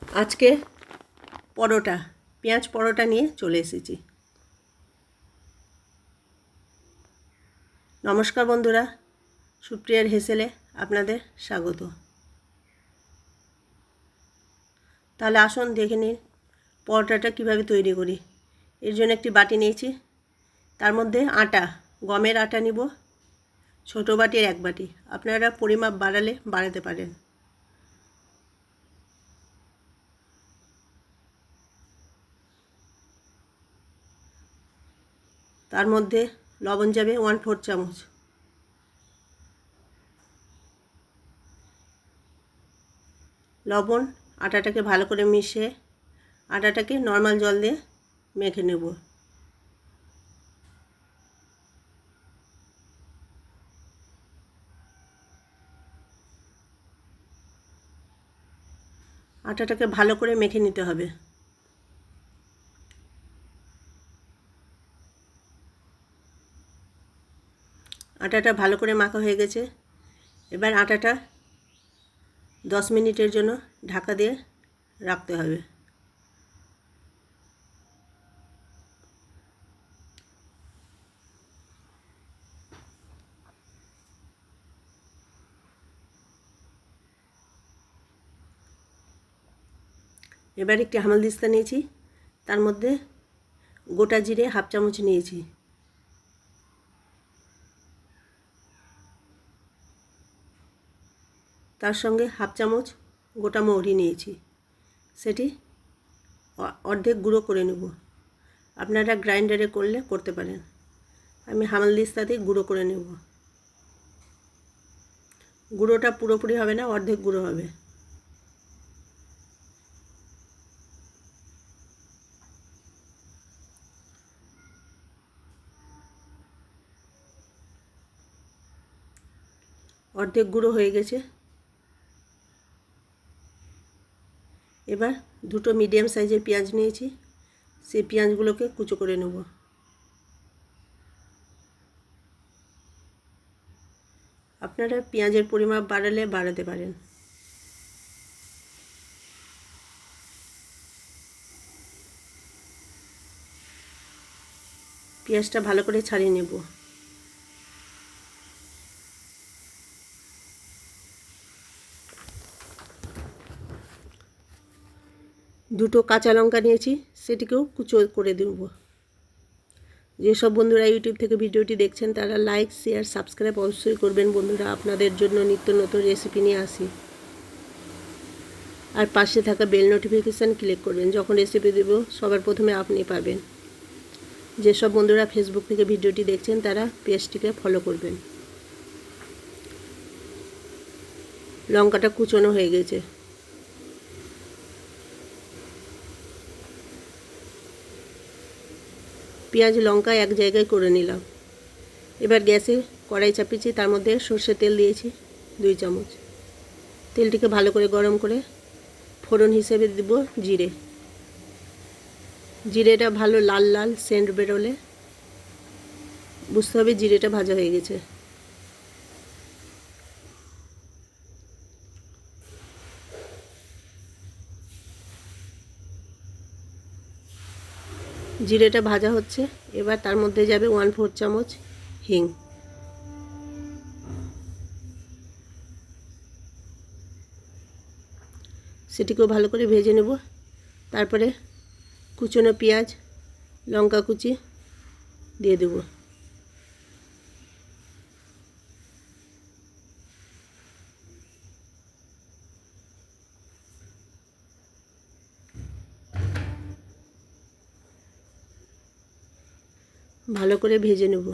আজকে পরোটা, পেঁয়াজ পরোটা নিয়ে চলে এসেছি। নমস্কার বন্ধুরা, সুপ্রিয়ার হেসেলে আপনাদের স্বাগত। তাহলে আসুন দেখে নিন পরোটাটা কীভাবে তৈরি করি। এর জন্য একটি বাটি নিয়েছি, তার মধ্যে আটা, গমের আটা নিব, ছোটো বাটির 1 বাটি। আপনারা পরিমাপ বাড়ালে বাড়াতে পারেন। তার মধ্যে লবণ যাবে 1/4 চামচ, লবণ আটাটাকে ভালো করে মিশিয়ে আটাটাকে নর্মাল জল দিয়ে মেখে নেব। আটাটাকে ভালো করে মেখে নিতে হবে। আটাটা ভালো করে মাখা হয়ে গেছে। এবার আটাটা 10 মিনিটের জন্য ঢাকা দিয়ে রাখতে হবে। এবার একটি হামালদিস্তা নিয়েছি, তার মধ্যে গোটা জিরে 1/2 চামচ নিয়েছি, তার সঙ্গে 1/2 চামচ গোটা মৌরি নিয়েছি। সেটি অর্ধেক গুঁড়ো করে নেব। আপনারা গ্রাইন্ডারে করলে করতে পারেন, আমি হামালদিস্তাতে গুঁড়ো করে নেব। গুঁড়োটা পুরোপুরি হবে না, অর্ধেক গুঁড়ো হবে। অর্ধেক গুঁড়ো হয়ে গেছে। এবার 2টো মিডিয়াম সাইজের পেঁয়াজ নিয়েছি, সেই পেঁয়াজগুলোকে কুচো করে নেব। আপনারা পেঁয়াজের পরিমাপ বাড়ালে বাড়াতে পারেন। পেঁয়াজটা ভালো করে ছাড়িয়ে নেব। দুটো কাঁচা লঙ্কা নিয়েছি, সেটিকেও কুচো করে দেব। যেসব বন্ধুরা ইউটিউব থেকে ভিডিওটি দেখছেন তারা লাইক, শেয়ার, সাবস্ক্রাইব অবশ্যই করবেন বন্ধুরা। আপনাদের জন্য নিত্য নতুন রেসিপি নিয়ে আসি। আর পাশে থাকা বেল নোটিফিকেশান ক্লিক করবেন, যখন রেসিপি দেব সবার প্রথমে আপনি পাবেন। যেসব বন্ধুরা ফেসবুক থেকে ভিডিওটি দেখছেন তারা পেজটিকে ফলো করবেন। লঙ্কাটা কুচোনো হয়ে গেছে। পেঁয়াজ লঙ্কা এক জায়গায় করে নিলাম। এবার গ্যাসে কড়াই চাপিয়েছি, তার মধ্যে সর্ষের তেল দিয়েছি 2 চামচ। তেলটিকে ভালো করে গরম করে ফোড়ন হিসেবে দেব জিরে। জিরেটা ভালো লাল লাল সেন্ট বেরোলে বুঝতে হবে জিরেটা ভাজা হয়ে গেছে। জিরেটা ভাজা হচ্ছে। এবার তার মধ্যে যাবে 1/4 চামচ হিং। সেটিকেও ভালো করে ভেজে নেব। তারপরে কুচনো পেঁয়াজ, লঙ্কা কুচি দিয়ে দেব। ভালো করে ভেজে নেব।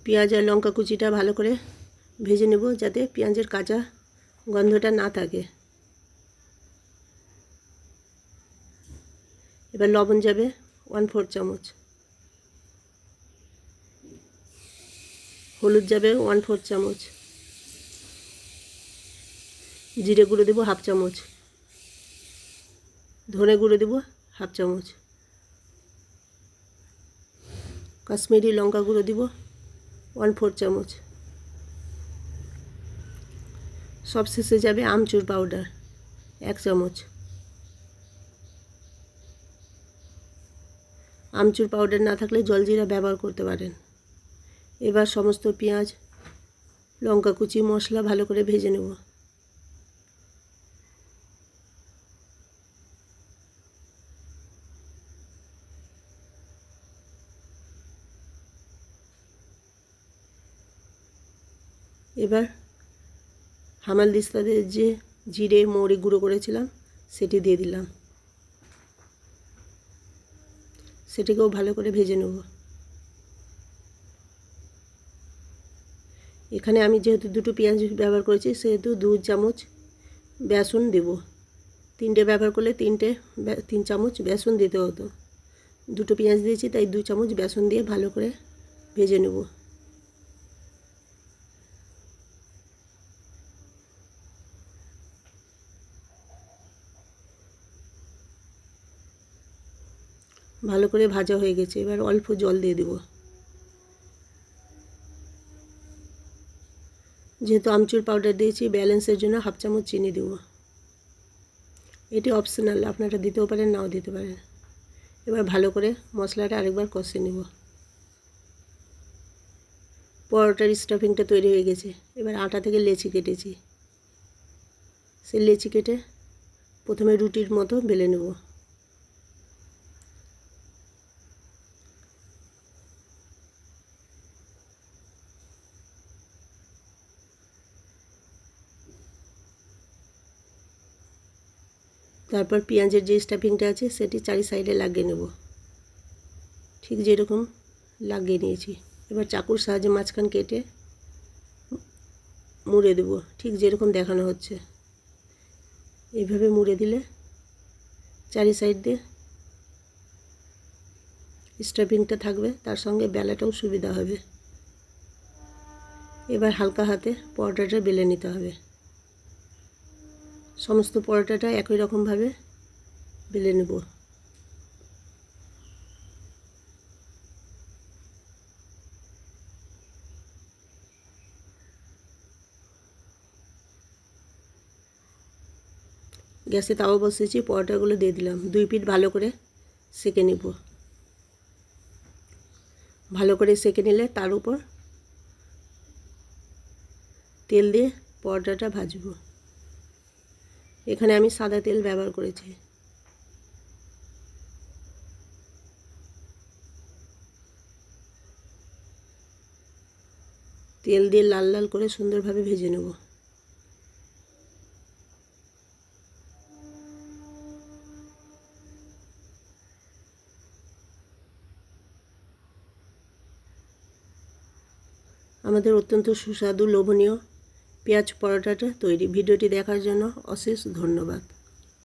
পেঁয়াজ আর লঙ্কা কুচিটা ভালো করে ভেজে নেব, যাতে পেঁয়াজের কাঁচা গন্ধটা না থাকে। এবার লবণ যাবে 1/4 চামচ, হলুদ যাবে 1/4 চামচ, জিরে গুঁড়ো দেবো 1/2 চামচ, ধনে গুঁড়ো দেবো 1/2 চামচ, কাশ্মীরি লঙ্কা গুঁড়ো দিব 1/4 চামচ। সবশেষে যাবে আমচুর পাউডার 1 চামচ। আমচুর পাউডার না থাকলে জলজিরা ব্যবহার করতে পারেন। এবার সমস্ত পেঁয়াজ লঙ্কা কুচি মশলা ভালো করে ভেজে নেব। এবার হামালদিস্তাদের যে জিরে মৌরি গুঁড়ো করেছিলাম সেটি দিয়ে দিলাম, সেটিকেও ভালো করে ভেজে নেব। এখানে আমি যেহেতু দুটো পেঁয়াজ ব্যবহার করেছি সেহেতু 2 চামচ বেসন দেব। 3টে ব্যবহার করলে 3 চামচ বেসন দিতে হতো। দুটো পেঁয়াজ দিয়েছি তাই 2 চামচ বেসন দিয়ে ভালো করে ভেজে নেব। ভালো করে ভাজা হয়ে গেছে, এবার অল্প জল দিয়ে দেব। যেহেতু আমচুর পাউডার দিয়েছি ব্যালেন্সের জন্য 1/2 চামচ চিনি দেব। এটি অপশনাল, আপনারা দিতেও পারেন নাও দিতে পারেন। এবার ভালো করে মশলাটা আরেকবার কষে নেব। পরোটার স্টাফিংটা তৈরি হয়ে গেছে। এবার আটা থেকে লেচি কেটেছি, সেই লেচি কেটে প্রথমে রুটির মতো বেলে নেব। তারপর পেঁয়াজের যে স্টাফিংটা আছে সেটি 4 সাইডে লাগিয়ে নেব, ঠিক যেরকম লাগিয়ে নিয়েছি। এবার চাকুর সাহায্যে মাঝখান কেটে মুড়ে দেব, ঠিক যেরকম দেখানো হচ্ছে। এইভাবে মুড়ে দিলে 4 সাইড দিয়ে স্টাফিংটা থাকবে, তার সঙ্গে বেলাটাও সুবিধা হবে। এবার হালকা হাতে পরোটাটা বেলে নিতে হবে। সমস্ত পরোটাটা একই রকমভাবে বেলে নেব। গ্যাসে তাওয়া বসিয়েছি, পরোটাগুলো দিয়ে দিলাম। 2 পিঠ ভালো করে সেঁকে নেব। ভালো করে সেঁকে নিলে তার উপর তেল দিয়ে পরোটাটা ভাজবো। এখানে আমি সাদা তেল ব্যবহার করেছি। তেল দিয়ে লাল লাল করে সুন্দরভাবে ভেজে নেব। আমাদের অত্যন্ত সুস্বাদু লোভনীয় পেঁয়াজ পরোটাটা তৈরি। ভিডিওটি দেখার জন্য অশেষ ধন্যবাদ।